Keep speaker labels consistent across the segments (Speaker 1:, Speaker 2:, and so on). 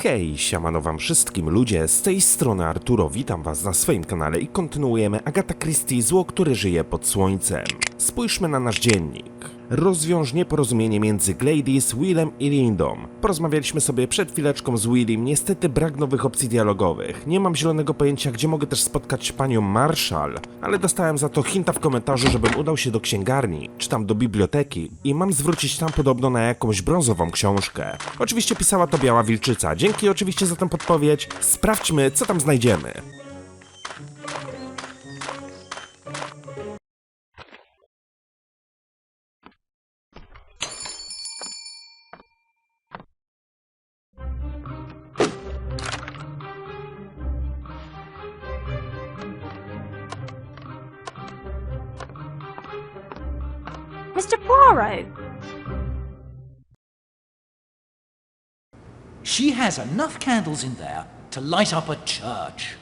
Speaker 1: Hej, siemano wam wszystkim ludzie, z tej strony Arturo, witam was na swoim kanale i kontynuujemy Agatha Christie, zło, które żyje pod słońcem. Spójrzmy na nasz dziennik. Rozwiąż nieporozumienie między Gladys, Willem i Lindą. Porozmawialiśmy sobie przed chwileczką z Willim, niestety brak nowych opcji dialogowych. Nie mam zielonego pojęcia, gdzie mogę też spotkać panią Marshall, ale dostałem za to hinta w komentarzu, żebym udał się do księgarni, czy tam do biblioteki i mam zwrócić tam podobno na jakąś brązową książkę. Oczywiście pisała to biała wilczyca, dzięki oczywiście za tę podpowiedź. Sprawdźmy, co tam znajdziemy.
Speaker 2: Mr. Poirot!
Speaker 3: She has enough candles in there to light up a church.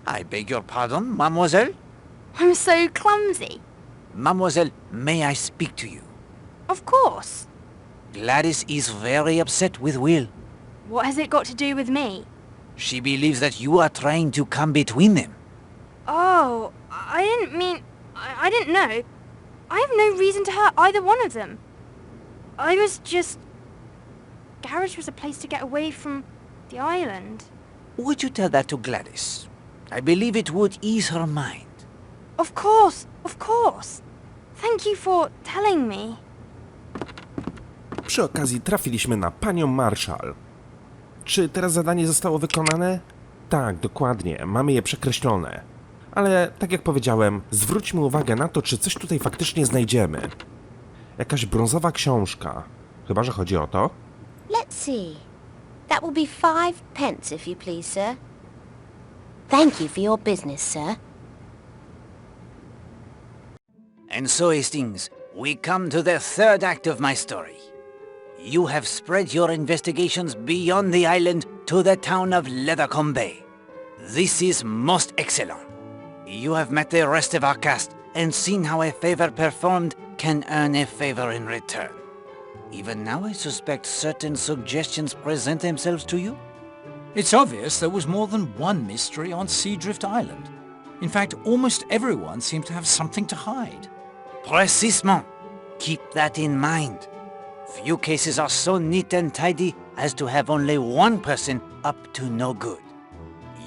Speaker 4: I beg your pardon, mademoiselle?
Speaker 2: I'm so clumsy.
Speaker 4: Mademoiselle, may I speak to you?
Speaker 2: Of course.
Speaker 4: Gladys is very upset with Will.
Speaker 2: What has it got to do with me?
Speaker 4: She believes that you are trying to come between them.
Speaker 2: Oh, I didn't mean... I didn't know. I have no reason to hurt either one of them. I was just... Garage was a place to get away from the island.
Speaker 4: Would you tell that to Gladys? I believe it would ease her mind.
Speaker 2: Of course, of course. Thank you for telling me.
Speaker 1: Przy okazji trafiliśmy na panią Marshall. Czy teraz zadanie zostało wykonane? Tak, dokładnie, mamy je przekreślone. Ale, tak jak powiedziałem, zwróćmy uwagę na to, czy coś tutaj faktycznie znajdziemy. Jakaś brązowa książka. Chyba że chodzi o to?
Speaker 5: Let's see. That will be 5 pence, if you please, sir. Thank you for your business, sir.
Speaker 4: And so, Hastings, we come to the third act of my story. You have spread your investigations beyond the island to the town of Leathercombe Bay. This is most excellent. You have met the rest of our cast and seen how a favor performed can earn a favor in return. Even now I suspect certain suggestions present themselves to you?
Speaker 3: It's obvious there was more than one mystery on Seadrift Island. In fact, almost everyone seemed to have something to hide.
Speaker 4: Précisément. Keep that in mind. Few cases are so neat and tidy as to have only one person up to no good.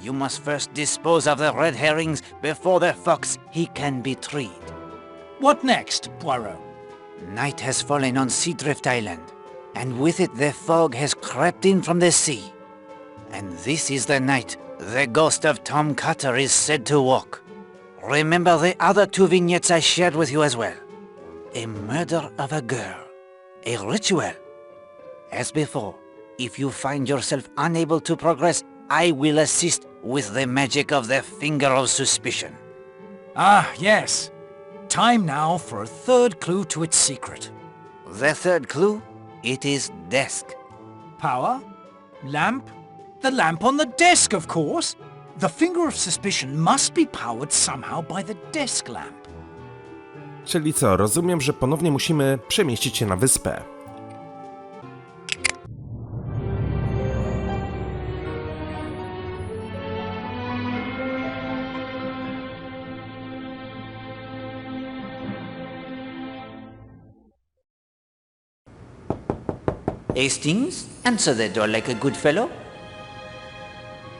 Speaker 4: You must first dispose of the red herrings before the fox he can be treed.
Speaker 3: What next, Poirot?
Speaker 4: Night has fallen on Seadrift Island, and with it the fog has crept in from the sea. And this is the night the ghost of Tom Cuttera is said to walk. Remember the other 2 vignettes I shared with you as well. A murder of a girl. A ritual. As before, if you find yourself unable to progress, I will assist with the magic of the finger of suspicion.
Speaker 3: Ah, yes. Time now for a third clue to its secret.
Speaker 4: The third clue? It is desk.
Speaker 3: Power? Lamp? The lamp on the desk, of course. The finger of suspicion must be powered somehow by the desk lamp.
Speaker 1: Czyli co, rozumiem, że ponownie musimy przemieścić się na wyspę.
Speaker 4: Hastings, answer the door like a good fellow.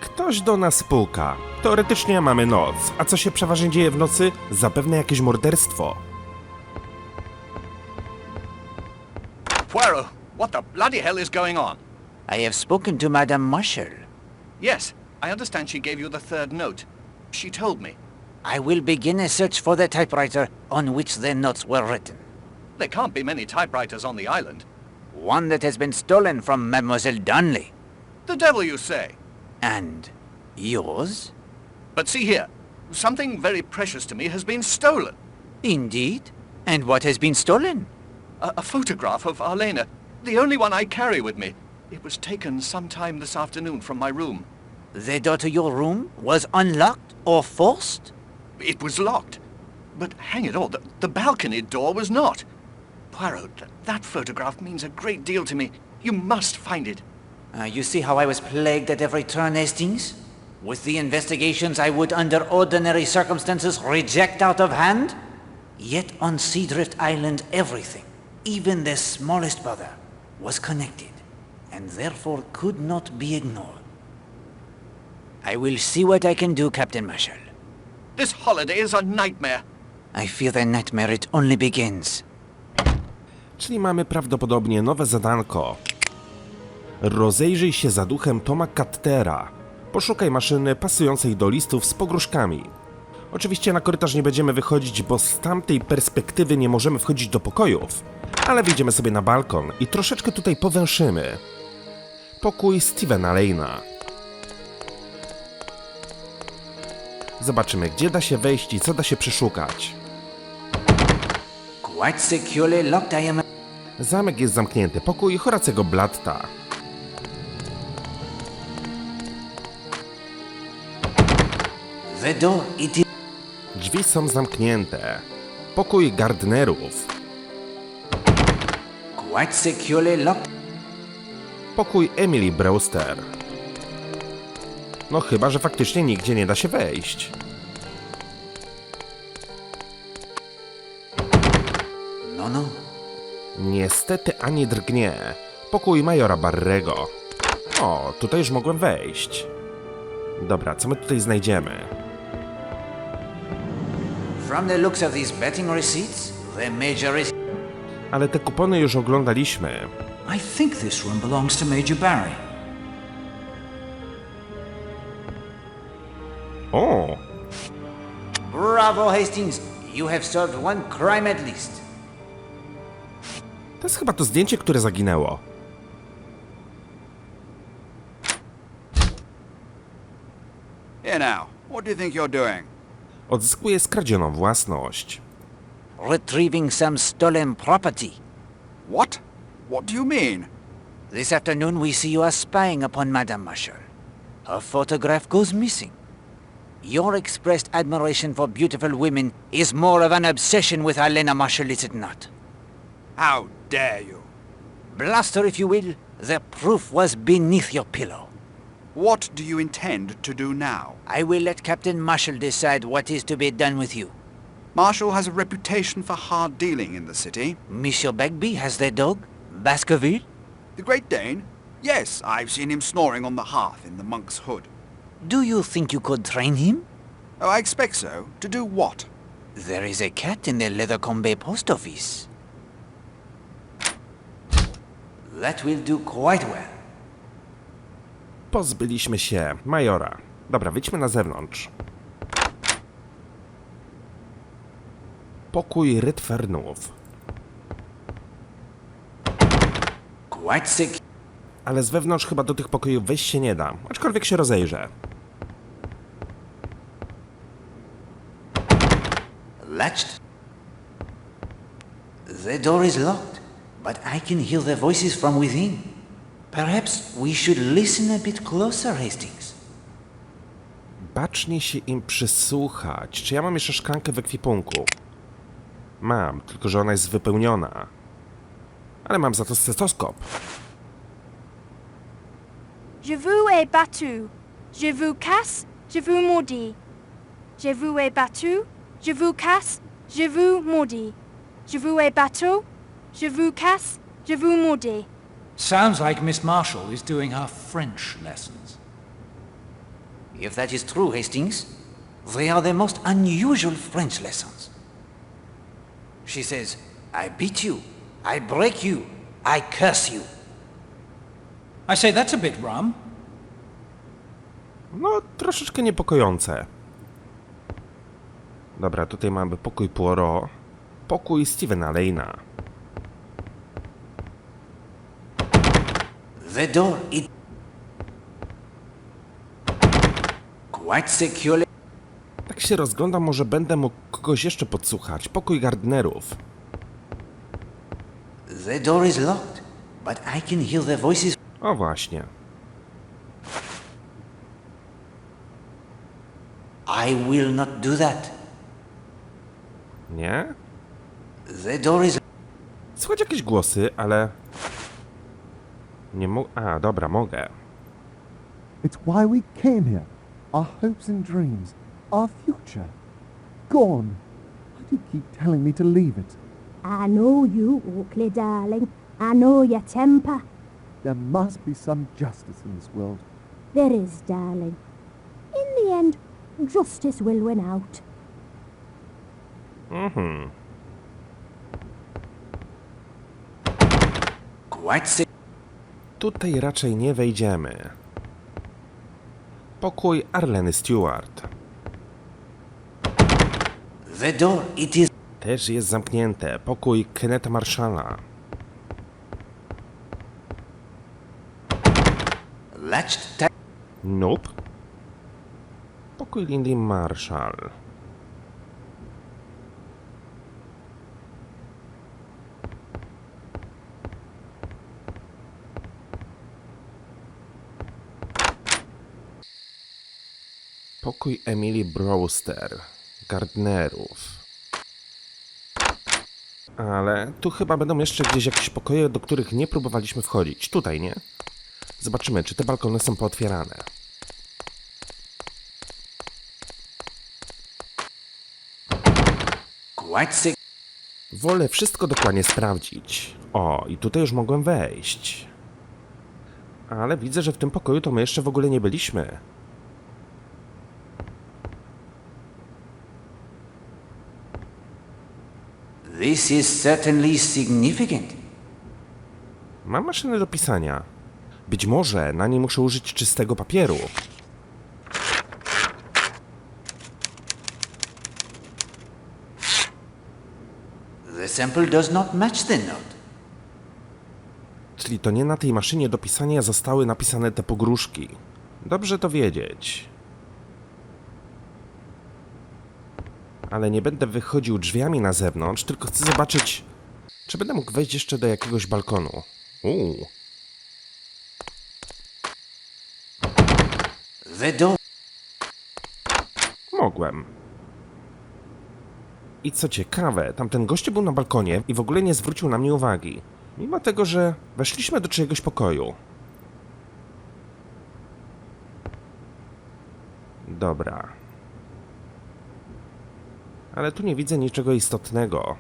Speaker 1: Ktoś do nas puka. Teoretycznie mamy noc, a co się przeważnie dzieje w nocy? Zapewne jakieś morderstwo.
Speaker 6: Poirot, what the bloody hell is going on?
Speaker 4: I have spoken to Madame Marshall.
Speaker 6: Yes, I understand she gave you the third note. She told me.
Speaker 4: I will begin a search for the typewriter on which the notes were written.
Speaker 6: There can't be many typewriters on the island.
Speaker 4: One that has been stolen from Mademoiselle Darnley.
Speaker 6: The devil you say.
Speaker 4: And yours?
Speaker 6: But see here, something very precious to me has been stolen.
Speaker 4: Indeed? And what has been stolen?
Speaker 6: A photograph of Arleny, the only one I carry with me. It was taken sometime this afternoon from my room.
Speaker 4: The door to your room was unlocked or forced?
Speaker 6: It was locked. But hang it all, the balcony door was not. Poirot, that photograph means a great deal to me. You must find it.
Speaker 4: You see how I was plagued at every turn, Hastings? With the investigations I would under ordinary circumstances reject out of hand? Yet on Seadrift Island everything, even the smallest bother, was connected, and therefore could not be ignored. I will see what I can do, Captain Marshall.
Speaker 6: This holiday is a nightmare.
Speaker 4: I fear the nightmare it only begins.
Speaker 1: Czyli mamy prawdopodobnie nowe zadanko. Rozejrzyj się za duchem Toma Cuttera. Poszukaj maszyny pasującej do listów z pogróżkami. Oczywiście na korytarz nie będziemy wychodzić, bo z tamtej perspektywy nie możemy wchodzić do pokojów. Ale wyjdziemy sobie na balkon i troszeczkę tutaj powęszymy. Pokój Stephena Lane'a. Zobaczymy, gdzie da się wejść i co da się przeszukać.
Speaker 4: Quite securely locked I am.
Speaker 1: Zamek jest zamknięty. Pokój Horacego Blatta.
Speaker 4: The door, it is...
Speaker 1: Drzwi są zamknięte. Pokój Gardnerów.
Speaker 4: Quite securely locked.
Speaker 1: Pokój Emily Brewster. No chyba, że faktycznie nigdzie nie da się wejść.
Speaker 4: No.
Speaker 1: Niestety ani drgnie. Pokój majora Barrego. O, tutaj już mogłem wejść. Dobra, co my tutaj znajdziemy?
Speaker 4: From the looks of these betting receipts, the major is...
Speaker 1: Ale te kupony już oglądaliśmy.
Speaker 3: I think this room belongs to Major Barry.
Speaker 1: O,
Speaker 4: Bravo, Hastings! You have solved one crime at least.
Speaker 1: to jest chyba to zdjęcie, które zaginęło.
Speaker 7: Here now, what do you think you're doing?
Speaker 1: Odzyskuję skradzioną własność.
Speaker 4: Retrieving some stolen property.
Speaker 7: What? What do you mean?
Speaker 4: This afternoon we see you are spying upon Madame Marshall. Her photograph goes missing. Your expressed admiration for beautiful women is more of an obsession with Arleny Marshall, is it not?
Speaker 7: How dare you?
Speaker 4: Blast her if you will. The proof was beneath your pillow.
Speaker 7: What do you intend to do now?
Speaker 4: I will let Captain Marshall decide what is to be done with you.
Speaker 7: Marshall has a reputation for hard dealing in the city.
Speaker 4: Monsieur Bagby has the dog? Baskerville?
Speaker 7: The Great Dane? Yes, I've seen him snoring on the hearth in the monk's hood.
Speaker 4: Do you think you could train him?
Speaker 7: Oh, I expect so. To do what?
Speaker 4: There is a cat in the Leathercombe post office. That will do quite well.
Speaker 1: Pozbyliśmy się majora. Dobra, wyjdźmy na zewnątrz. Pokój Redfernów.
Speaker 4: Quite sick.
Speaker 1: Ale z wewnątrz chyba do tych pokojów wejść się nie da, aczkolwiek się rozejrzę.
Speaker 4: Latched. The door is locked, but I can hear the voices from within. Perhaps we should listen a bit closer, Hastings.
Speaker 1: Bacznie się im przysłuchać. Czy ja mam jeszcze szklankę w ekwipunku? Mam, tylko że ona jest wypełniona. Ale mam za to stetoskop.
Speaker 2: Je vous ai battu. Je vous casse, je vous maudis. Je vous ai battu. Je vous casse, je vous maudis. Je vous ai battu. Je vous casse, je vous maudis.
Speaker 3: Sounds like Miss Marshall is doing her French lessons.
Speaker 4: If that is true, Hastings, they are the most unusual French lessons. She says, I beat you, I break you, I curse you.
Speaker 3: I say that's a bit rum.
Speaker 1: No, troszeczkę niepokojące. Dobra, tutaj mamy pokój Poirot. Pokój Stephena Lane'a.
Speaker 4: The door, it... Quite securely...
Speaker 1: Tak się rozglądam, może będę mógł kogoś jeszcze podsłuchać. Pokój Gardnerów.
Speaker 4: The door is locked, but I can hear the voices...
Speaker 1: O właśnie.
Speaker 4: I will not do that.
Speaker 1: Nie?
Speaker 4: The door is...
Speaker 1: Słychać jakieś głosy, ale... A, dobra, mogę.
Speaker 8: It's why we came here. Our hopes and dreams. Our future. Gone. Why do you keep telling me to leave it?
Speaker 9: I know you, Oakley, darling. I know your temper.
Speaker 8: There must be some justice in this world.
Speaker 9: There is, darling. In the end, justice will win out.
Speaker 1: Tutaj raczej nie wejdziemy. Pokój Arleny Stewart.
Speaker 4: The door, it is...
Speaker 1: Też jest zamknięte. Pokój Kennetha Marshalla.
Speaker 4: latched
Speaker 1: Nope. Pokój Lindy Marshall. Pokój Emily Brewster, Gardnerów. Ale tu chyba będą jeszcze gdzieś jakieś pokoje, do których nie próbowaliśmy wchodzić. Tutaj, nie? Zobaczymy, czy te balkony są pootwierane. Wolę wszystko dokładnie sprawdzić. O, i tutaj już mogłem wejść. Ale widzę, że w tym pokoju to my jeszcze w ogóle nie byliśmy.
Speaker 4: This is certainly significant.
Speaker 1: Mam maszynę do pisania. Być może na niej muszę użyć czystego papieru.
Speaker 4: The sample does not match the note.
Speaker 1: Czyli to nie na tej maszynie do pisania zostały napisane te pogróżki. Dobrze to wiedzieć. Ale nie będę wychodził drzwiami na zewnątrz, tylko chcę zobaczyć, czy będę mógł wejść jeszcze do jakiegoś balkonu.
Speaker 4: The door.
Speaker 1: Mogłem. I co ciekawe, tamten gościu był na balkonie i w ogóle nie zwrócił na mnie uwagi. Mimo tego, że weszliśmy do czyjegoś pokoju. Dobra. Ale tu nie widzę niczego istotnego.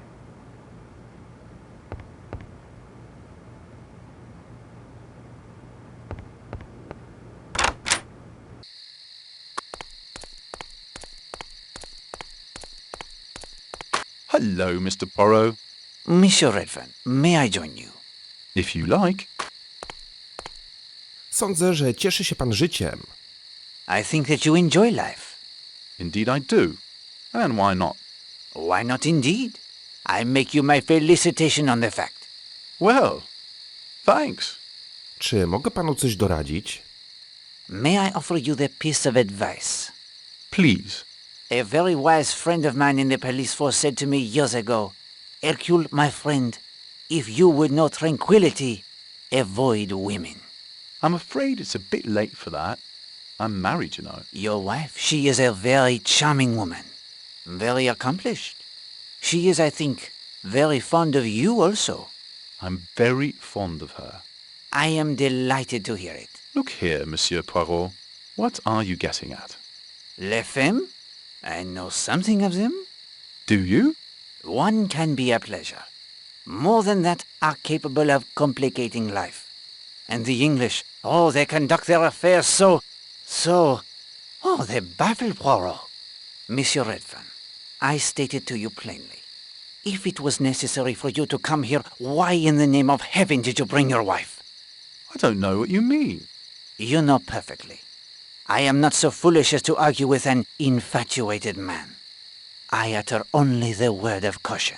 Speaker 10: Hello, Mr. Poirot.
Speaker 4: Monsieur Redfern, may I join you?
Speaker 10: If you like.
Speaker 1: Sądzę, że cieszy się pan życiem.
Speaker 4: I think that you enjoy life.
Speaker 10: Indeed I do. And why not?
Speaker 4: Why not indeed? I make you my felicitation on the fact.
Speaker 10: Well, thanks.
Speaker 1: Czy mogę panu coś doradzić?
Speaker 4: May I offer you the piece of advice?
Speaker 10: Please.
Speaker 4: A very wise friend of mine in the police force said to me years ago, Hercule, my friend, if you would know tranquility, avoid women.
Speaker 10: I'm afraid it's a bit late for that. I'm married, you know.
Speaker 4: Your wife, she is a very charming woman. Very accomplished. She is, I think, very fond of you also.
Speaker 10: I'm very fond of her.
Speaker 4: I am delighted to hear it.
Speaker 10: Look here, Monsieur Poirot. What are you getting at?
Speaker 4: Les femmes? I know something of them.
Speaker 10: Do you?
Speaker 4: One can be a pleasure. More than that, are capable of complicating life. And the English, oh, they conduct their affairs so... Oh, they baffle Poirot. Monsieur Redfern, I stated to you plainly. If it was necessary for you to come here, why in the name of heaven did you bring your wife?
Speaker 10: I don't know what you mean.
Speaker 4: You know perfectly. I am not so foolish as to argue with an infatuated man. I utter only the word of caution.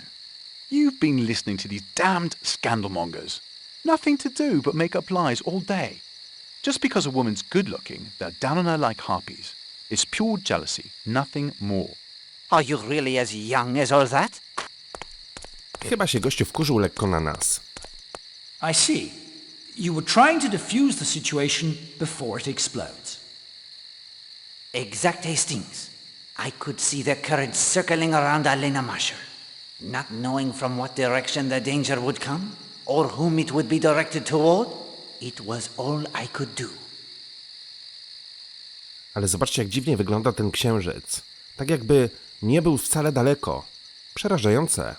Speaker 10: You've been listening to these damned scandalmongers. Nothing to do but make up lies all day. Just because a woman's good-looking, they're down on her like harpies. It's pure jealousy, nothing more.
Speaker 4: Are you really as young as all that?
Speaker 1: Chyba się gościu wkurzył lekko na nas.
Speaker 3: I see. You were trying to defuse the situation before it explodes.
Speaker 4: Exact, Hastings. I could see the current circling around Arleny Marshall, not knowing from what direction the danger would come, or whom it would be directed toward. it was all I could do.
Speaker 1: Ale zobaczcie, jak dziwnie wygląda ten księżyc. Tak jakby nie był wcale daleko. Przerażające.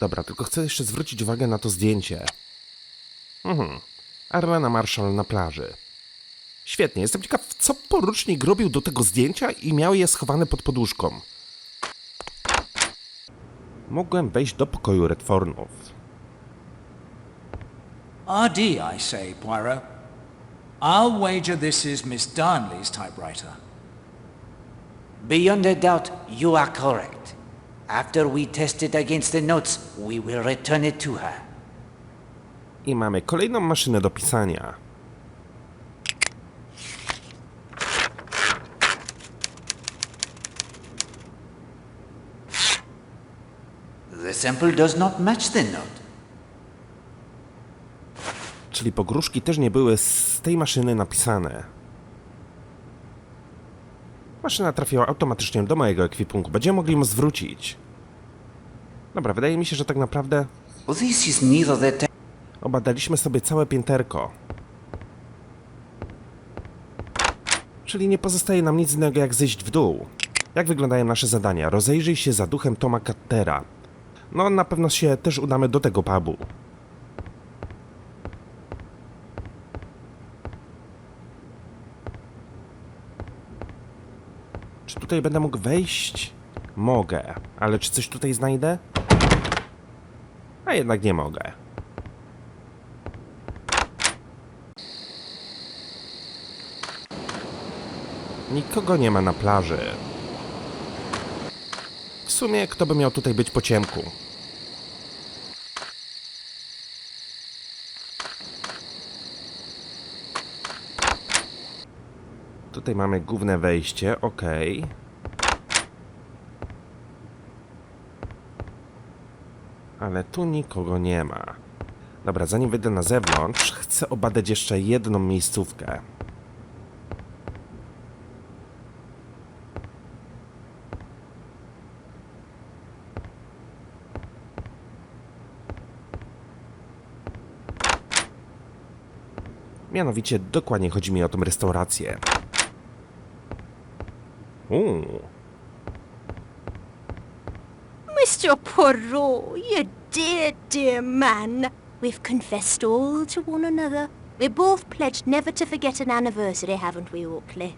Speaker 1: Dobra, tylko chcę jeszcze zwrócić uwagę na to zdjęcie. Arlena Marshall na plaży. Świetnie, jestem ciekaw, co porucznik robił do tego zdjęcia i miał je schowane pod poduszką. Mogłem wejść do pokoju Redfernów.
Speaker 3: RD, I say, Poirot. I'll wager this is Miss Darnley's typewriter.
Speaker 4: Beyond a doubt, you are correct. After we test it against the notes, we will return it to her.
Speaker 1: I mamy kolejną maszynę do pisania.
Speaker 4: The sample does not match the note.
Speaker 1: Czyli pogróżki też nie były z tej maszyny napisane. Maszyna trafiła automatycznie do mojego ekwipunku. Będziemy mogli ją zwrócić. Dobra, wydaje mi się, że tak naprawdę
Speaker 4: This is neither the
Speaker 1: obadaliśmy sobie całe pięterko. Czyli nie pozostaje nam nic innego jak zejść w dół. Jak wyglądają nasze zadania? Rozejrzyj się za Duchem Toma Cuttera. No, na pewno się też udamy do tego pubu. Czy tutaj będę mógł wejść? Mogę. Ale czy coś tutaj znajdę? A jednak nie mogę. Nikogo nie ma na plaży. W sumie, kto by miał tutaj być po ciemku? Tutaj mamy główne wejście, okej. Ale tu nikogo nie ma. Dobra, zanim wyjdę na zewnątrz, chcę obadać jeszcze jedną miejscówkę. Mianowicie, dokładnie chodzi mi o tą restaurację.
Speaker 5: Mr. Poirot, you dear, dear man. We've confessed all to one another. We're both pledged never to forget an anniversary, haven't we, Oakley?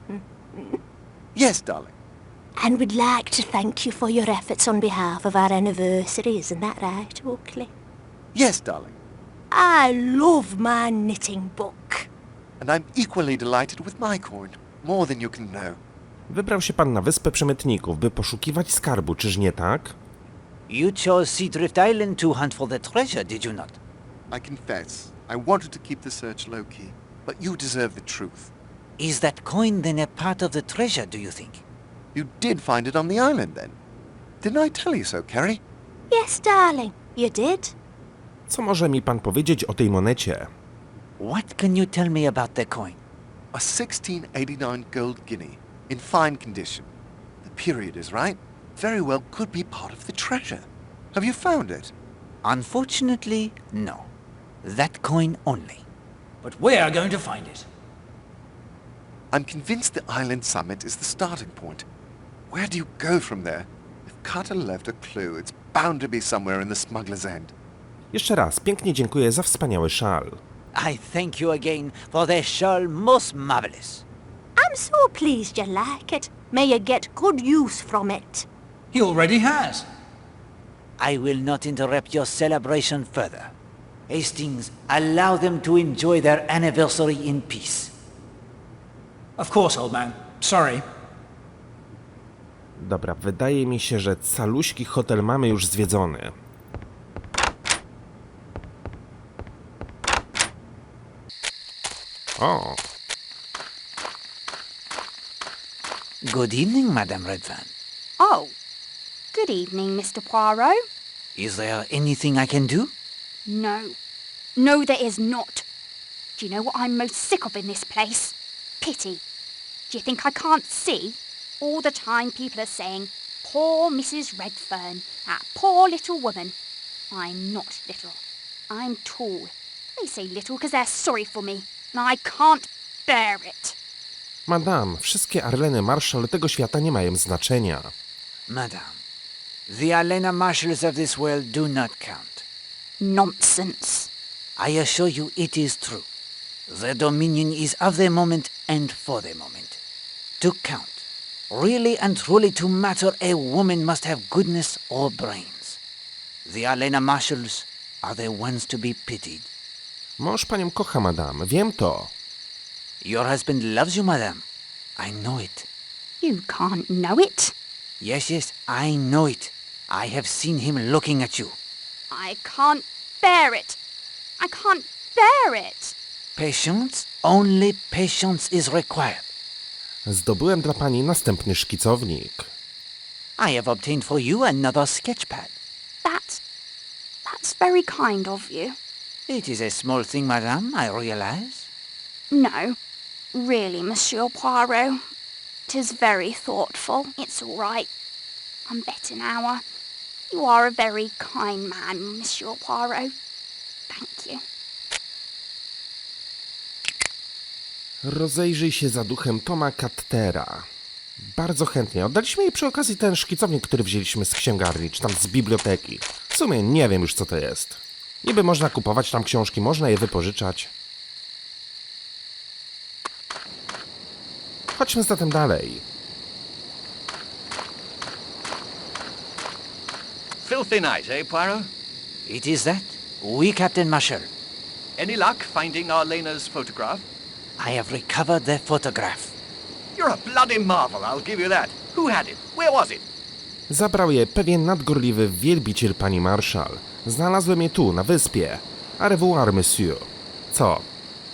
Speaker 7: Yes, darling.
Speaker 5: And we'd like to thank you for your efforts on behalf of our anniversary, isn't that right, Oakley?
Speaker 7: Yes, darling.
Speaker 5: I love my knitting book.
Speaker 7: And I'm equally delighted with my coin. More than you can know.
Speaker 1: Wybrał się pan na Wyspę Przemytników, by poszukiwać skarbu, czyż nie tak?
Speaker 4: You chose Seadrift Island to hunt for the treasure, did you not?
Speaker 7: I confess, I wanted to keep the search low-key, but you deserve the truth.
Speaker 4: Is that coin then a part of the treasure, do you think?
Speaker 7: You did find it on the island, then. Didn't I tell you so, Carrie?
Speaker 5: Yes, darling, you did.
Speaker 1: Co może mi pan powiedzieć o tej monecie?
Speaker 4: What can you tell me about the coin?
Speaker 7: A 1689 gold guinea, in fine condition. The period is right. Very well could be part of the treasure. Have you found it?
Speaker 4: Unfortunately, no. That coin only.
Speaker 3: But we're going to find it.
Speaker 7: I'm convinced the island summit is the starting point. Where do you go from there? If Cutter left a clue, it's bound to be somewhere in the smuggler's end.
Speaker 1: Jeszcze raz, pięknie dziękuję za wspaniały szal.
Speaker 4: I thank you again for the shawl most marvelous.
Speaker 5: I'm so pleased you like it. May you get good use from it.
Speaker 3: He already has.
Speaker 4: I will not interrupt your celebration further. Hastings, allow them to enjoy their anniversary in peace.
Speaker 3: Of course, old man. Sorry.
Speaker 1: Dobra, wydaje mi się, że caluśki hotel mamy już zwiedzony. O!
Speaker 4: Good evening, Madame Redfern.
Speaker 2: Oh, good evening, Mr. Poirot.
Speaker 4: Is there anything I can do?
Speaker 2: No. No, there is not. Do you know what I'm most sick of in this place? Pity. Do you think I can't see? All the time people are saying, poor Mrs. Redfern, that poor little woman. I'm not little. I'm tall. They say little because they're sorry for me, and I can't bear it.
Speaker 1: Madame, wszystkie Arleny Marshall tego świata nie mają znaczenia.
Speaker 4: Madame, the Arleny Marshalls of this world do not count.
Speaker 2: Nonsense.
Speaker 4: I assure you it is true. Their dominion is of the moment and for the moment. To count, really and truly to matter, a woman must have goodness or brains. The Arleny Marshalls are the ones to be pitied.
Speaker 1: Mąż panią kocha, madame, wiem to.
Speaker 4: Your husband loves you, madame. I know it.
Speaker 2: You can't know it.
Speaker 4: Yes, I know it. I have seen him looking at you.
Speaker 2: I can't bear it. I can't bear it.
Speaker 4: Patience, only patience is required.
Speaker 1: Zdobyłem dla pani następny szkicownik.
Speaker 4: I have obtained for you another sketchpad.
Speaker 2: That's very kind of you.
Speaker 4: It is a small thing, madame, I realize.
Speaker 2: No, really, Monsieur Poirot. 'Tis very thoughtful. It's all right. I'm better now. You are a very kind man, Monsieur Poirot. Thank you.
Speaker 1: Rozejrzyj się za duchem Toma Cuttera. Bardzo chętnie. Oddaliśmy jej przy okazji ten szkicownik, który wzięliśmy z księgarni, czy tam z biblioteki. W sumie nie wiem już, co to jest. Niby można kupować tam książki, można je wypożyczać. Chodźmy zatem dalej.
Speaker 6: Filthy night, eh, Poirot?
Speaker 4: It is that. We, Captain Marshall.
Speaker 6: Any luck finding Arlena's photograph?
Speaker 4: I have recovered the photograph.
Speaker 6: You're a bloody marvel, I'll give you that. Who had it? Where was it?
Speaker 1: Zabrał je pewien nadgorliwy wielbiciel pani Marshall. Znalazłem je tu, na wyspie. Au revoir, monsieur. Co?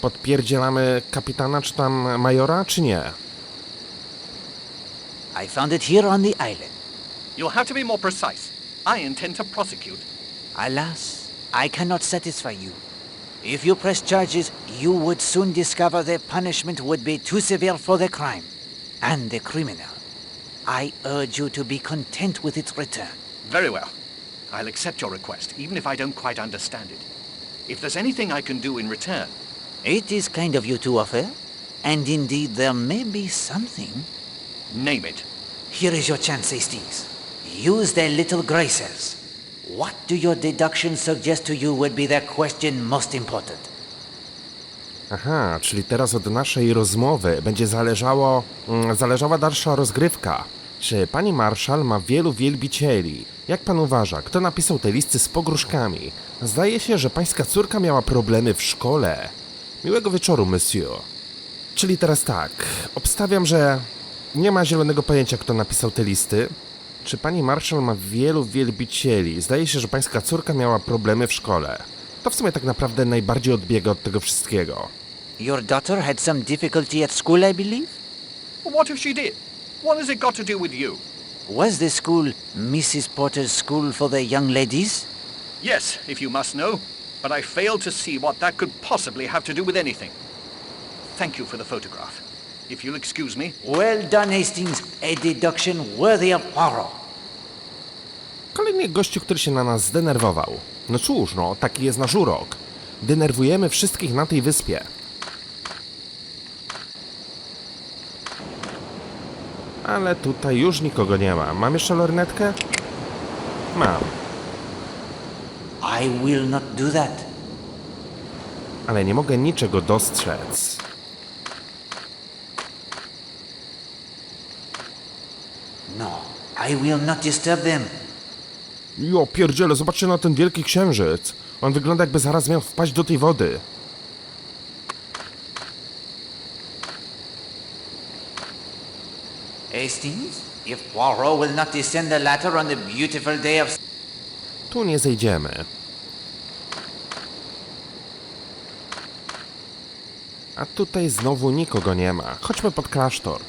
Speaker 1: Podpierdzielamy kapitana czy tam majora, czy nie?
Speaker 4: I found it here on the island.
Speaker 6: You'll have to be more precise. I intend to prosecute.
Speaker 4: Alas, I cannot satisfy you. If you press charges, you would soon discover the punishment would be too severe for the crime and the criminal. I urge you to be content with its return.
Speaker 6: Very well. I'll accept your request, even if I don't quite understand it. If there's anything I can do in return...
Speaker 4: It is kind of you to offer, and indeed there may be something.
Speaker 6: Name it.
Speaker 4: Here is your chance, Hastings. Use the little grey cells. What do your deductions suggest to you would be the question most important?
Speaker 1: Aha, czyli teraz od naszej rozmowy będzie zależała dalsza rozgrywka. Czy pani Marshall ma wielu wielbicieli? Jak pan uważa, kto napisał te listy z pogróżkami? Zdaje się, że pańska córka miała problemy w szkole. Miłego wieczoru, monsieur. Czyli teraz tak, obstawiam, że nie ma zielonego pojęcia, kto napisał te listy. Czy pani Marshall ma wielu wielbicieli? Zdaje się, że pańska córka miała problemy w szkole. To w sumie tak naprawdę najbardziej odbiega od tego wszystkiego.
Speaker 4: Your daughter had some difficulty at school, I believe?
Speaker 6: What if she did? What has it got to do with you?
Speaker 4: Was the school Mrs. Porter's school for the young ladies?
Speaker 6: Yes, if you must know. But I fail to see what that could possibly have to do with anything. Thank you for the photograph. If you'll excuse me...
Speaker 4: Well done, Hastings. A deduction worthy of Poirot.
Speaker 1: Kolejny gościu, który się na nas zdenerwował. No cóż, no, taki jest nasz urok. Denerwujemy wszystkich na tej wyspie. Ale tutaj już nikogo nie ma. Mam jeszcze lornetkę? Mam.
Speaker 4: I will not do that.
Speaker 1: Ale nie mogę niczego dostrzec.
Speaker 4: No, I will not disturb them.
Speaker 1: Jo, pierdziele, zobaczcie na ten wielki księżyc. On wygląda, jakby zaraz miał wpaść do tej wody.
Speaker 4: Hastings, if Poirot will not descend the ladder on the beautiful day of...
Speaker 1: Tu nie zejdziemy. A tutaj znowu nikogo nie ma. Chodźmy pod klasztor.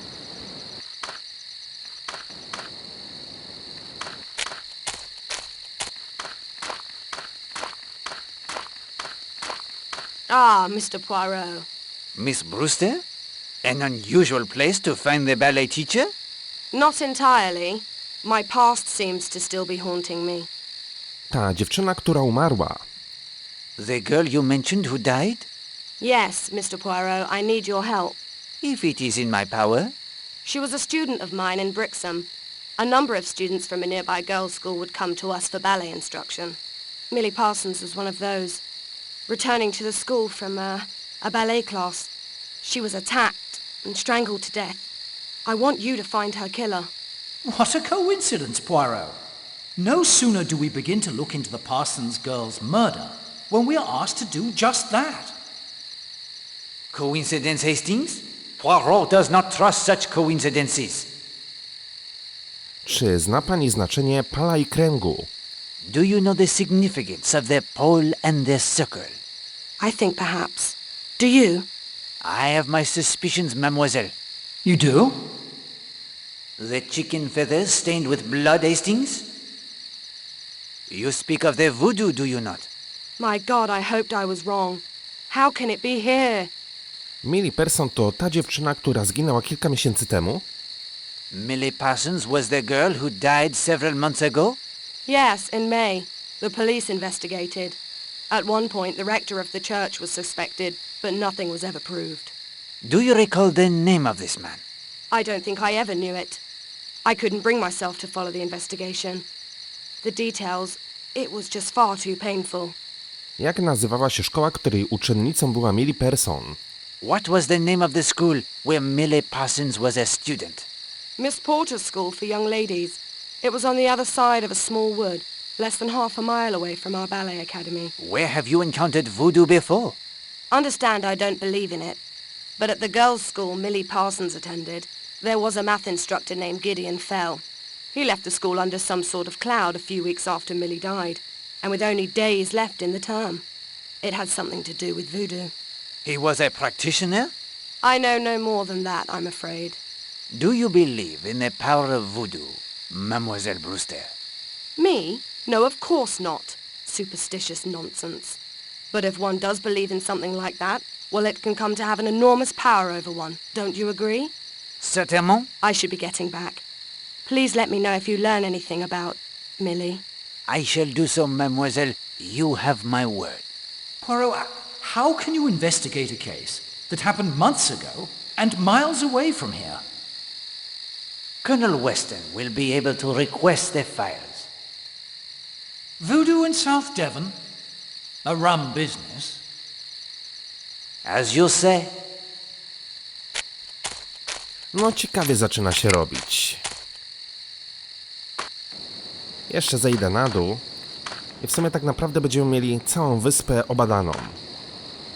Speaker 5: Ah, Mr. Poirot.
Speaker 4: Miss Brewster? An unusual place to find the ballet teacher?
Speaker 5: Not entirely. My past seems to still be haunting me.
Speaker 1: Ta dziewczyna, która umarła.
Speaker 4: The girl you mentioned who died?
Speaker 11: Yes, Mr. Poirot, I need your help.
Speaker 4: If it is in my power.
Speaker 11: She was a student of mine in Brixham. A number of students from a nearby girls' school would come to us for ballet instruction. Millie Parsons was one of those. Returning to the school from a ballet class, she was attacked and strangled to death. I want you to find her killer.
Speaker 3: What a coincidence, Poirot. No sooner do we begin to look into the Parsons girl's murder when we are asked to do just that.
Speaker 4: Coincidence, Hastings? Poirot does not trust such coincidences.
Speaker 1: Czy zna pani znaczenie pala i kręgu?
Speaker 4: Do you know the significance of the pole and the circle?
Speaker 11: I think perhaps. Do you?
Speaker 4: I have my suspicions, mademoiselle.
Speaker 3: You do?
Speaker 4: The chicken feathers stained with blood, Hastings? You speak of the voodoo, do you not?
Speaker 11: My God, I hoped I was wrong. How can it be here?
Speaker 1: Millie Person to ta dziewczyna, która zginęła kilka miesięcy temu?
Speaker 4: Millie Parsons was the girl who died several months ago?
Speaker 11: Yes, in May. The police investigated. At one point, the rector of the church was suspected, but nothing was ever proved.
Speaker 4: Do you recall the name of this man?
Speaker 11: I don't think I ever knew it. I couldn't bring myself to follow the investigation. The details, it was just far too painful.
Speaker 1: Jak nazywała się szkoła, której uczennicą była Millie Person?
Speaker 4: What was the name of the school where Millie Parsons was a student?
Speaker 11: Miss Porter's school for young ladies. It was on the other side of a small wood, less than half a mile away from our ballet academy.
Speaker 4: Where have you encountered voodoo before?
Speaker 11: Understand I don't believe in it, but at the girls' school Millie Parsons attended, there was a math instructor named Gideon Fell. He left the school under some sort of cloud a few weeks after Millie died, and with only days left in the term. It had something to do with voodoo.
Speaker 4: He was a practitioner?
Speaker 11: I know no more than that, I'm afraid.
Speaker 4: Do you believe in the power of voodoo, Mademoiselle Brewster?
Speaker 11: Me? No, of course not. Superstitious nonsense. But if one does believe in something like that, well, it can come to have an enormous power over one. Don't you agree?
Speaker 4: Certainement.
Speaker 11: I should be getting back. Please let me know if you learn anything about Millie.
Speaker 4: I shall do so, mademoiselle. You have my word.
Speaker 3: Poirot, how can you investigate a case that happened months ago and miles away from here?
Speaker 4: Colonel Weston will be able to request the files.
Speaker 3: Voodoo in South Devon? A rum business.
Speaker 4: As you say.
Speaker 1: No ciekawie zaczyna się robić. Jeszcze zejdę na dół i w sumie tak naprawdę będziemy mieli całą wyspę obadaną.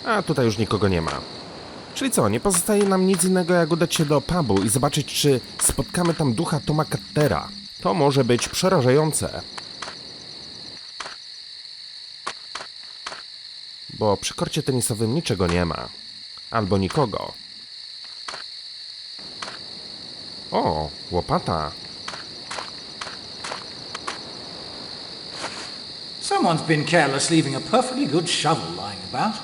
Speaker 1: A tutaj już nikogo nie ma. Czyli co, nie pozostaje nam nic innego jak udać się do pubu i zobaczyć, czy spotkamy tam ducha Toma Cuttera. To może być przerażające. Bo przy korcie tenisowym niczego nie ma. Albo nikogo. O, łopata.
Speaker 3: Someone's been careless leaving a perfectly good shovel lying about.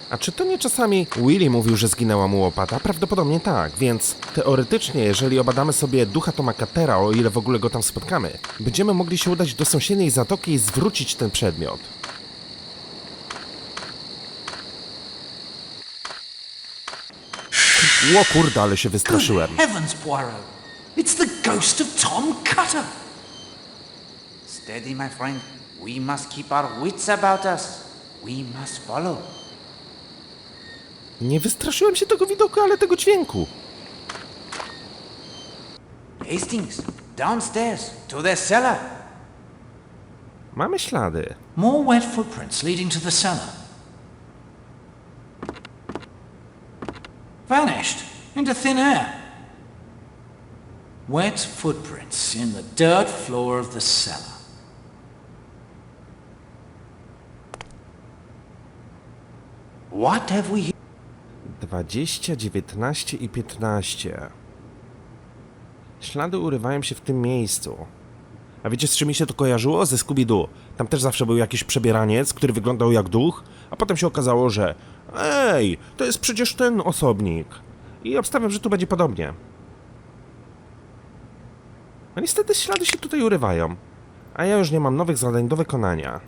Speaker 1: A czy to nie czasami Willy mówił, że zginęła mu łopata? Prawdopodobnie tak, więc teoretycznie, jeżeli obadamy sobie ducha Toma Cuttera, o ile w ogóle go tam spotkamy, będziemy mogli się udać do sąsiedniej zatoki i zwrócić ten przedmiot. Ło kurde, ale się wystraszyłem.
Speaker 3: Good heavens, Poirot! It's the ghost of Tom Cutter!
Speaker 4: Steady, my friend. We must keep our wits about us. We must follow.
Speaker 1: Nie wystraszyłem się tego widoku, ale tego dźwięku.
Speaker 4: Hastings, downstairs, to the cellar.
Speaker 1: Mamy ślady.
Speaker 3: More wet footprints leading to the cellar. Vanished into thin air. Wet footprints in the dirt floor of the cellar.
Speaker 4: What have we here?
Speaker 1: 20, 19 i 15. Ślady urywają się w tym miejscu. A wiecie, z czym mi się to kojarzyło? Ze Scooby-Doo. Tam też zawsze był jakiś przebieraniec, który wyglądał jak duch, a potem się okazało, że ej, to jest przecież ten osobnik. I obstawiam, że tu będzie podobnie. No niestety ślady się tutaj urywają. A ja już nie mam nowych zadań do wykonania.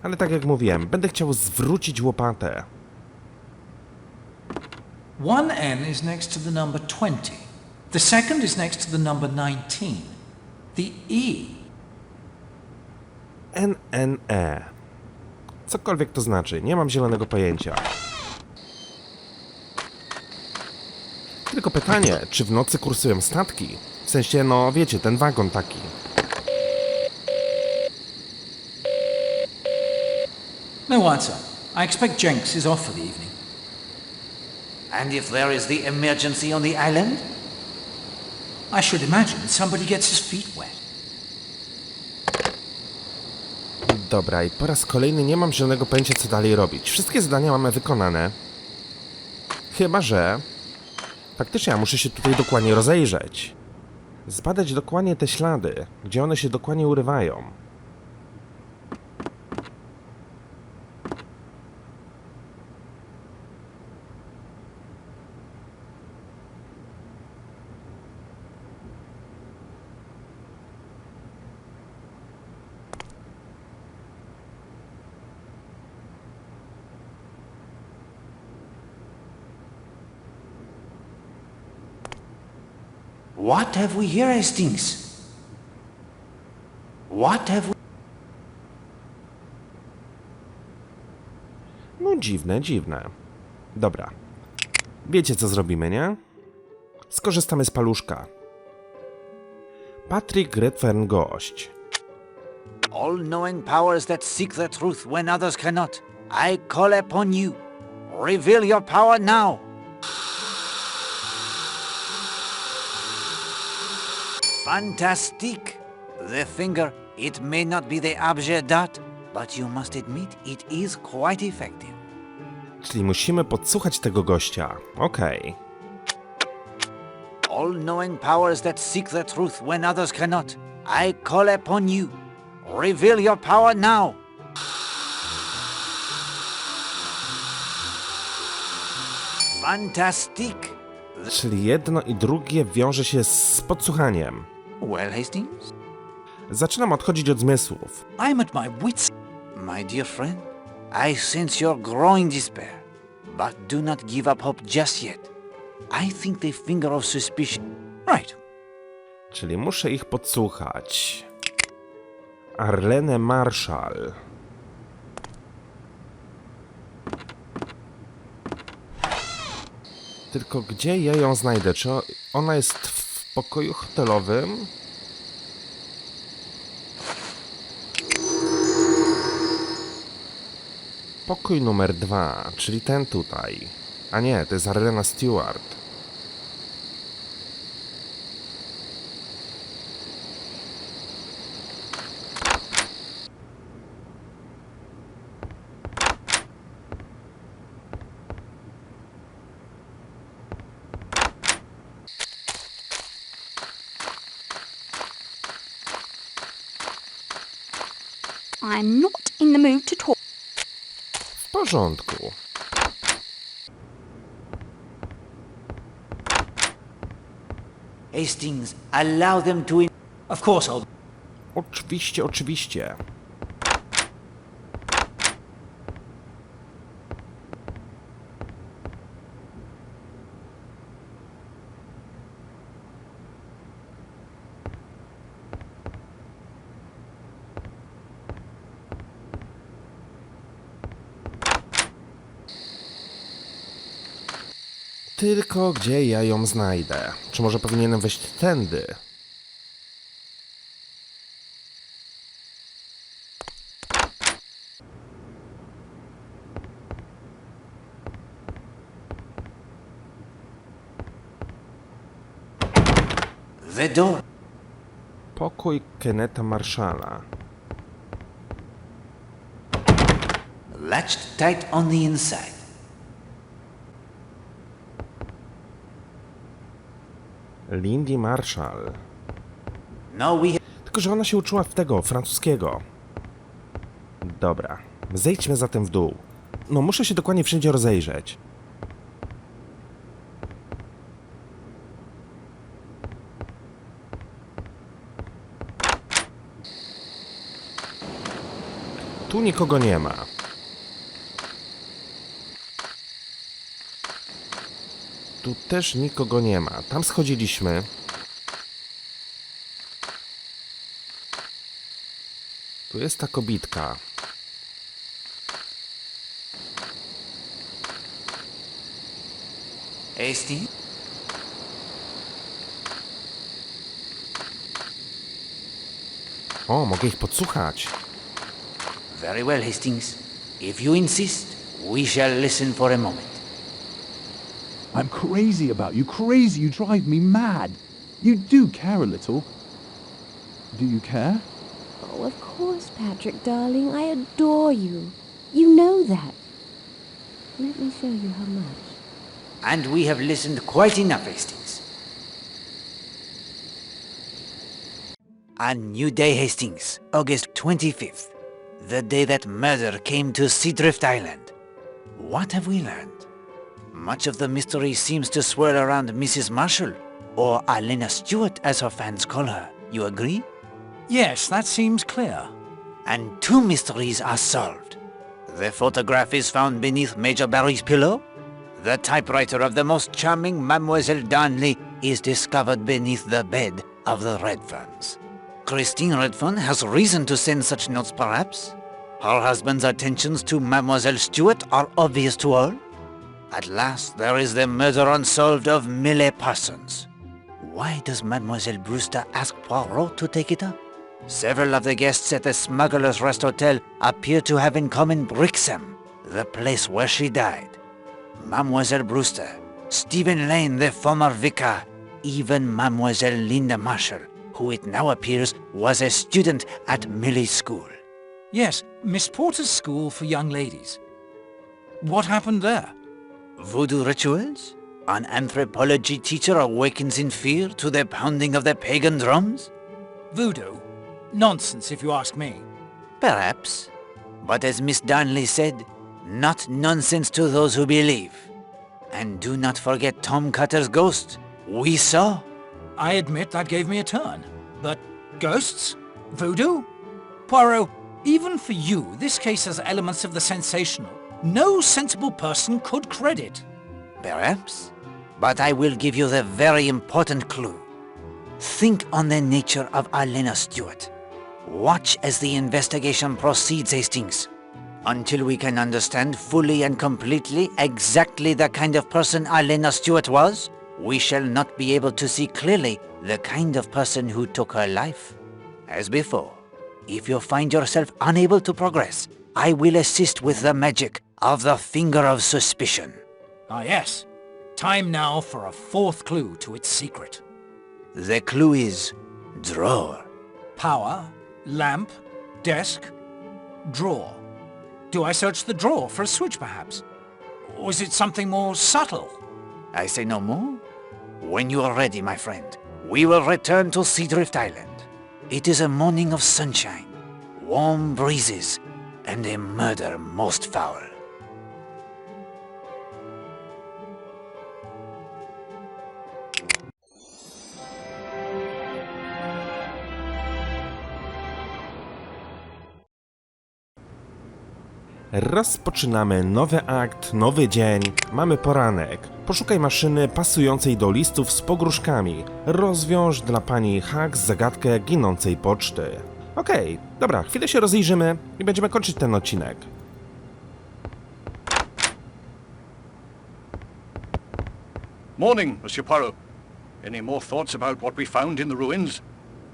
Speaker 1: Ale tak jak mówiłem, będę chciał zwrócić łopatę.
Speaker 3: 1N is next to the number 20. The second is next to the number 19. The E.
Speaker 1: NNE. Cokolwiek to znaczy, nie mam zielonego pojęcia. Tylko pytanie, czy w nocy kursują statki? W sensie, no wiecie, ten wagon taki.
Speaker 3: No answer. I expect Jenks is off for the evening.
Speaker 4: And if there is the emergency on the island?
Speaker 3: I should imagine somebody gets his feet wet.
Speaker 1: Dobra, i po raz kolejny nie mam zielonego pojęcia, co dalej robić. Wszystkie zadania mamy wykonane. Chyba że... Faktycznie ja muszę się tutaj dokładnie rozejrzeć. Zbadać dokładnie te ślady, gdzie one się dokładnie urywają.
Speaker 4: What have we here, Hastings? What have we...
Speaker 1: No dziwne, dziwne. Dobra. Wiecie, co zrobimy, nie? Skorzystamy z paluszka. Patrick Redfern gość.
Speaker 4: All-knowing powers that seek the truth when others cannot, I call upon you. Reveal your power now. Fantastic. The finger, it may not be the objet d'art, but you must admit it is quite effective.
Speaker 1: Czyli musimy podsłuchać tego gościa. Okej.
Speaker 4: All-knowing powers that seek the truth when others cannot, I call upon you. Reveal your power now. Fantastic.
Speaker 1: Czyli jedno i drugie wiąże się z podsłuchaniem.
Speaker 4: Well, Hastings?
Speaker 1: Zaczynam odchodzić od zmysłów.
Speaker 3: I'm at my wits'...
Speaker 4: My dear friend, I sense your growing despair. But do not give up hope just yet. I think the finger of suspicion...
Speaker 3: Right.
Speaker 1: Czyli muszę ich podsłuchać. Arleny Marshall. Tylko gdzie ja ją znajdę? Czy ona jest w pokoju hotelowym? Pokój numer 2, czyli ten tutaj. A nie, to jest Arlena Stewart.
Speaker 2: I'm not in the mood to talk.
Speaker 1: W porządku.
Speaker 4: Hastings, allow them to...
Speaker 3: Of course I'll...
Speaker 1: Oczywiście, oczywiście. Tylko gdzie ja ją znajdę? Czy może powinienem wejść tędy?
Speaker 4: The door.
Speaker 1: Pokój Kennetha Marshalla.
Speaker 4: Latched tight on the inside.
Speaker 1: Lindy Marshall.
Speaker 4: No, we...
Speaker 1: Tylko że ona się uczyła w tego, francuskiego. Dobra, zejdźmy zatem w dół. No, muszę się dokładnie wszędzie rozejrzeć. Tu nikogo nie ma. Tu też nikogo nie ma. Tam schodziliśmy. Tu jest ta kobitka.
Speaker 4: Hastings?
Speaker 1: O, mogę ich podsłuchać.
Speaker 4: Very well, Hastings. If you insist, we shall listen for a moment.
Speaker 10: I'm crazy about you, crazy. You drive me mad. You do care a little. Do you care?
Speaker 9: Oh, of course, Patrick, darling. I adore you. You know that. Let me show you how much.
Speaker 4: And we have listened quite enough, Hastings. A new day, Hastings. August 25th. The day that murder came to Seadrift Island. What have we learned? Much of the mystery seems to swirl around Mrs. Marshall, or Arleny Stewart as her fans call her. You agree?
Speaker 3: Yes, that seems clear.
Speaker 4: And two mysteries are solved. The photograph is found beneath Major Barry's pillow. The typewriter of the most charming Mademoiselle Darnley is discovered beneath the bed of the Redferns. Christine Redfern has reason to send such notes, perhaps. Her husband's attentions to Mademoiselle Stewart are obvious to all. At last, there is the murder unsolved of Millie Parsons. Why does Mademoiselle Brewster ask Poirot to take it up? Several of the guests at the Smuggler's Rest Hotel appear to have in common Brixham, the place where she died. Mademoiselle Brewster, Stephen Lane, the former vicar, even Mademoiselle Linda Marshall, who it now appears was a student at Millie's school.
Speaker 3: Yes, Miss Porter's school for young ladies. What happened there?
Speaker 4: Voodoo rituals? An anthropology teacher awakens in fear to the pounding of the pagan drums?
Speaker 3: Voodoo? Nonsense, if you ask me.
Speaker 4: Perhaps. But as Miss Darnley said, not nonsense to those who believe. And do not forget Tom Cutter's ghost. We saw.
Speaker 3: I admit that gave me a turn. But ghosts? Voodoo? Poirot, even for you, this case has elements of the sensational. No sensible person could credit.
Speaker 4: Perhaps. But I will give you the very important clue. Think on the nature of Arleny Stewart. Watch as the investigation proceeds, Hastings. Until we can understand fully and completely exactly the kind of person Arleny Stewart was, we shall not be able to see clearly the kind of person who took her life. As before, if you find yourself unable to progress, I will assist with the magic of the finger of suspicion.
Speaker 3: Ah, yes. Time now for a fourth clue to its secret.
Speaker 4: The clue is drawer.
Speaker 3: Power, lamp, desk, drawer. Do I search the drawer for a switch, perhaps? Or is it something more subtle?
Speaker 4: I say no more. When you are ready, my friend, we will return to Seadrift Island. It is a morning of sunshine, warm breezes, and a murder most foul.
Speaker 1: Rozpoczynamy nowy akt, nowy dzień, mamy poranek. Poszukaj maszyny pasującej do listów z pogróżkami. Rozwiąż dla pani Hacks zagadkę ginącej poczty. Okej, dobra, chwilę się rozejrzymy i będziemy kończyć ten odcinek.
Speaker 6: Morning, Monsieur Poirot. Any more thoughts about what we found in the ruins?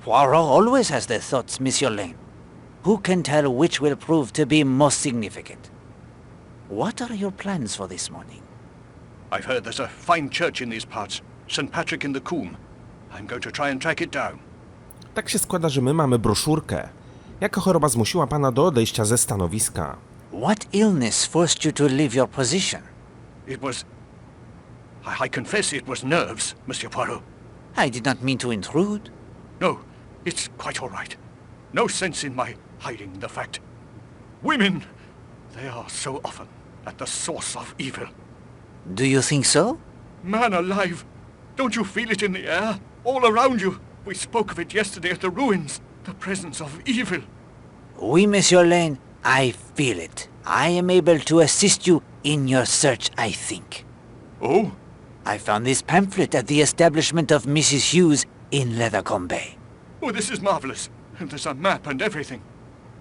Speaker 4: Poirot always has the thoughts, Monsieur Lane. Who can tell which will prove to be most significant? What are your plans for this morning?
Speaker 6: I've heard there's a fine church in these parts, St. Patrick in the Coombe. I'm going to try and track it down.
Speaker 1: Tak się składa, że my mamy broszurkę. Jaka choroba zmusiła pana do odejścia ze stanowiska?
Speaker 4: What illness forced you to leave your position?
Speaker 6: It was... I confess it was nerves, Monsieur Poirot.
Speaker 4: I did not mean to intrude.
Speaker 6: No, it's quite all right. No sense in my hiding the fact. Women, they are so often at the source of evil.
Speaker 4: Do you think so?
Speaker 6: Man alive, don't you feel it in the air? All around you. We spoke of it yesterday at the ruins. The presence of evil.
Speaker 4: Oui, Monsieur Lane, I feel it. I am able to assist you in your search, I think.
Speaker 6: Oh?
Speaker 4: I found this pamphlet at the establishment of Mrs. Hughes in Leathercombe Bay.
Speaker 6: Oh, this is marvelous. And there's a map and everything.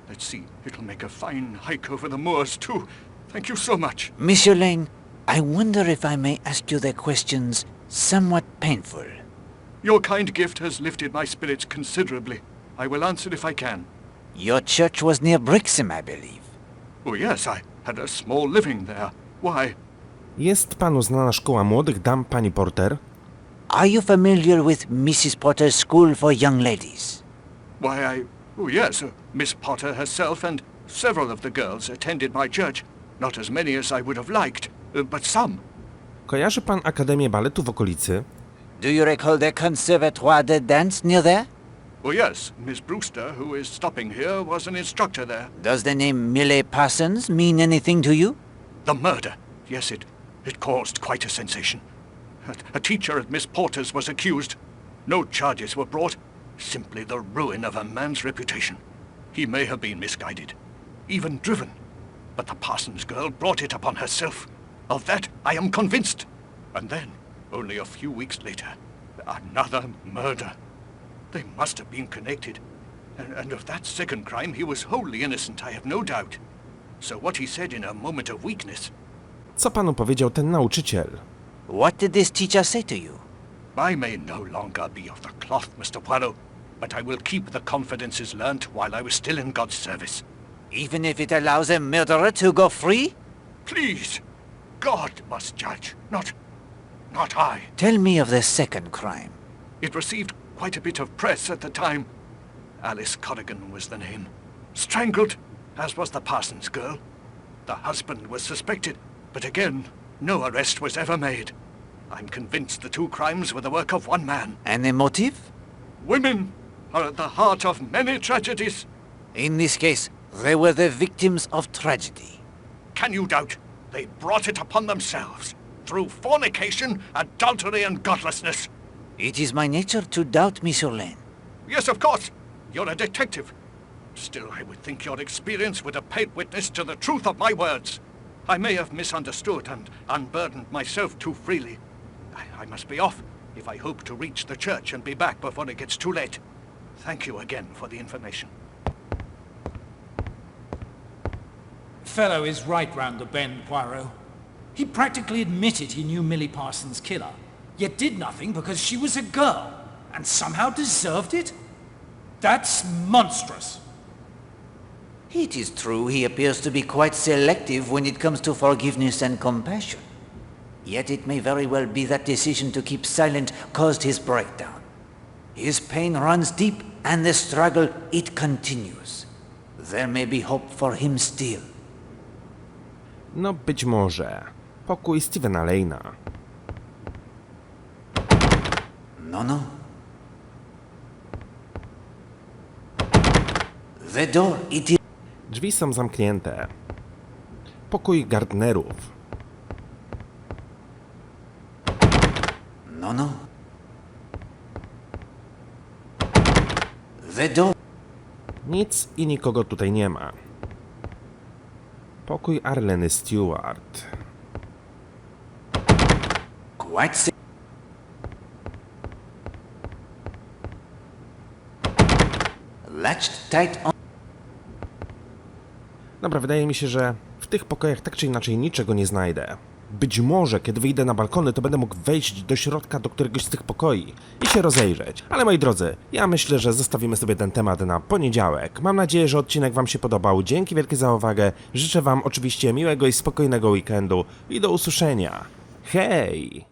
Speaker 6: Let's see, it'll make a fine hike over the moors, too. Thank you so much.
Speaker 4: Monsieur Lane, I wonder if I may ask you the questions somewhat painful.
Speaker 6: Your kind gift has lifted my spirits considerably. I will answer if I can.
Speaker 4: Your church was near Brixham, I believe.
Speaker 6: Oh yes, I had a small living there. Why?
Speaker 1: Jest panu znana szkoła młodych dam, pani Porter?
Speaker 4: Are you familiar with Mrs. Potter's School for Young Ladies?
Speaker 6: Why, oh yes, Miss Potter herself and several of the girls attended my church. Not as many as I would have liked, but some.
Speaker 1: Kojarzy pan Akademię Baletu w okolicy?
Speaker 4: Do you recall the Conservatoire de Dance near there?
Speaker 6: Oh yes, Miss Brewster, who is stopping here, was an instructor there.
Speaker 4: Does the name Millie Parsons mean anything to you?
Speaker 6: The murder, yes, it caused quite a sensation. A teacher at Miss Porter's was accused. No charges were brought. Simply the ruin of a man's reputation. He may have been misguided, even driven. But the Parsons girl brought it upon herself. Of that I am convinced. And then, only a few weeks later, another murder. They must have been connected. And of that second crime he was wholly innocent, I have no doubt. So what he said in a moment of weakness...
Speaker 1: Co panu powiedział ten nauczyciel?
Speaker 4: What did this teacher say to you?
Speaker 6: I may no longer be of the cloth, Mr. Poirot, but I will keep the confidences learnt while I was still in God's service.
Speaker 4: Even if it allows a murderer to go free?
Speaker 6: Please! God must judge, not I.
Speaker 4: Tell me of the second crime.
Speaker 6: It received quite a bit of press at the time. Alice Corrigan was the name. Strangled, as was the Parsons girl. The husband was suspected, but again, no arrest was ever made. I'm convinced the two crimes were the work of one man.
Speaker 4: And the motive?
Speaker 6: Women are at the heart of many tragedies.
Speaker 4: In this case, they were the victims of tragedy.
Speaker 6: Can you doubt? They brought it upon themselves, through fornication, adultery and godlessness.
Speaker 4: It is my nature to doubt, Monsieur Lane.
Speaker 6: Yes, of course. You're a detective. Still, I would think your experience would have paid witness to the truth of my words. I may have misunderstood and unburdened myself too freely. I must be off if I hope to reach the church and be back before it gets too late. Thank you again for the information.
Speaker 3: Fellow is right round the bend, Poirot. He practically admitted he knew Millie Parsons' killer, yet did nothing because she was a girl, and somehow deserved it? That's monstrous.
Speaker 4: It is true he appears to be quite selective when it comes to forgiveness and compassion. Yet it may very well be that decision to keep silent caused his breakdown. His pain runs deep, and the struggle, it continues. There may be hope for him still.
Speaker 1: No być może. Pokój Stephena Lane'a.
Speaker 4: No. The door, it is...
Speaker 1: Drzwi są zamknięte. Pokój Gardnerów.
Speaker 4: No. The door...
Speaker 1: Nic i nikogo tutaj nie ma. Pokój Arleny Stewart.
Speaker 4: Quite safe. Latched tight on...
Speaker 1: Dobra, wydaje mi się, że w tych pokojach tak czy inaczej niczego nie znajdę. Być może, kiedy wyjdę na balkony, to będę mógł wejść do środka do któregoś z tych pokoi i się rozejrzeć. Ale moi drodzy, ja myślę, że zostawimy sobie ten temat na poniedziałek. Mam nadzieję, że odcinek wam się podobał. Dzięki wielkie za uwagę. Życzę wam oczywiście miłego i spokojnego weekendu i do usłyszenia. Hej!